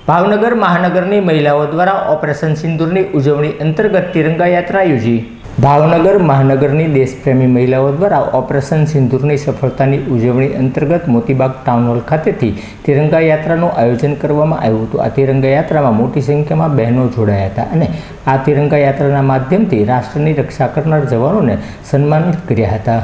ભાવનગર મહાનગરની મહિલાઓ દ્વારા ઓપરેશન સિંદૂરની ઉજવણી અંતર્ગત તિરંગા યાત્રા યોજી। ભાવનગર મહાનગરની દેશપ્રેમી મહિલાઓ દ્વારા ઓપરેશન સિંદૂરની સફળતાની ઉજવણી અંતર્ગત મોતીબાગ ટાઉન હોલ ખાતેથી તિરંગા યાત્રાનું આયોજન કરવામાં આવ્યું હતું। આ તિરંગા યાત્રામાં મોટી સંખ્યામાં બહેનો જોડાયા હતા અને આ તિરંગા યાત્રાના માધ્યમથી રાષ્ટ્રની રક્ષા કરનાર જવાનોને સન્માનિત કર્યા હતા।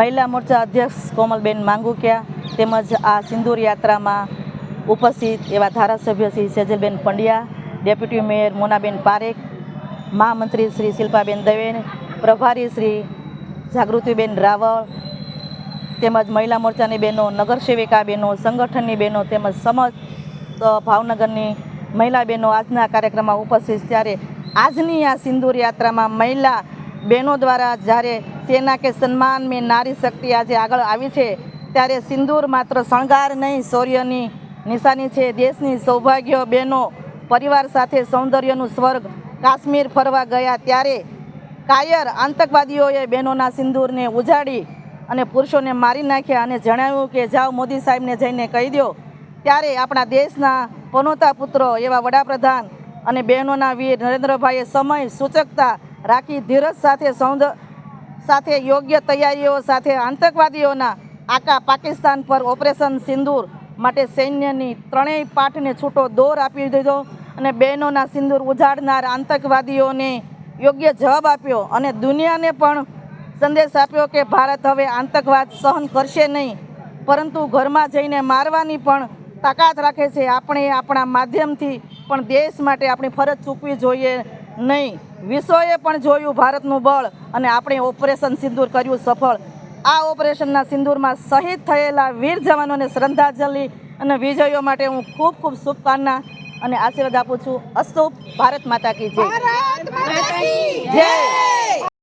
महिला मोर्चा अध्यक्ष कोमलबेन मांगुकिया તેમજ આ સિંદૂર યાત્રામાં ઉપસ્થિત એવા ધારાસભ્ય શ્રી સેજલબેન પંડ્યા, ડેપ્યુટી મેયર મોનાબેન પારેખ, મહામંત્રી શ્રી શિલ્પાબેન દવે, પ્રભારી શ્રી જાગૃતિબેન રાવળ તેમજ મહિલા મોરચાની બહેનો, નગરસેવિકા બહેનો, સંગઠનની બહેનો તેમજ સમસ્ત ભાવનગરની મહિલા બહેનો આજના કાર્યક્રમમાં ઉપસ્થિત। ત્યારે આજની આ સિંદૂર યાત્રામાં મહિલા બહેનો દ્વારા જ્યારે સેના કે સન્માન મેં નારી શક્તિ આજે આગળ આવી છે, ત્યારે સિંદૂર માત્ર શણગાર નહીં, શૌર્યની નિશાની છે। દેશની સૌભાગ્ય બહેનો પરિવાર સાથે સૌંદર્યનું સ્વર્ગ કાશ્મીર ફરવા ગયા ત્યારે કાયર આતંકવાદીઓએ બહેનોના સિંદૂરને ઉજાડી અને પુરુષોને મારી નાખ્યા અને જણાવ્યું કે જાઓ મોદી સાહેબને જઈને કહી દો। ત્યારે આપણા દેશના પનોતા પુત્રો એવા વડાપ્રધાન અને બહેનોના વીર નરેન્દ્રભાઈએ સમય સૂચકતા રાખી ધીરજ સાથે યોગ્ય તૈયારીઓ સાથે આતંકવાદીઓના આખા પાકિસ્તાન પર ઓપરેશન સિંદૂર માટે સૈન્યની ત્રણેય પાઠને છૂટો દોર આપી દીધો અને બહેનોના સિંદૂર ઉજાડનાર આતંકવાદીઓને યોગ્ય જવાબ આપ્યો અને દુનિયાને પણ સંદેશ આપ્યો કે ભારત હવે આતંકવાદ સહન કરશે નહીં, પરંતુ ઘરમાં જઈને મારવાની પણ તાકાત રાખે છે। આપણે આપણા માધ્યમથી પણ દેશ માટે આપણી ફરજ ચૂકવી જોઈએ। નહીં, વિશ્વએ પણ જોયું ભારતનું બળ અને આપણે ઓપરેશન સિંદૂર કર્યું સફળ. આ ઓપરેશનના સિંદૂરમાં શહીદ થયેલા વીર જવાનોને શ્રદ્ધાંજલિ અને વિજયો માટે હું ખૂબ ખૂબ શુભકામના અને આશીર્વાદ આપું છું. અસ્તુ. ભારત માતા કી જય. જય.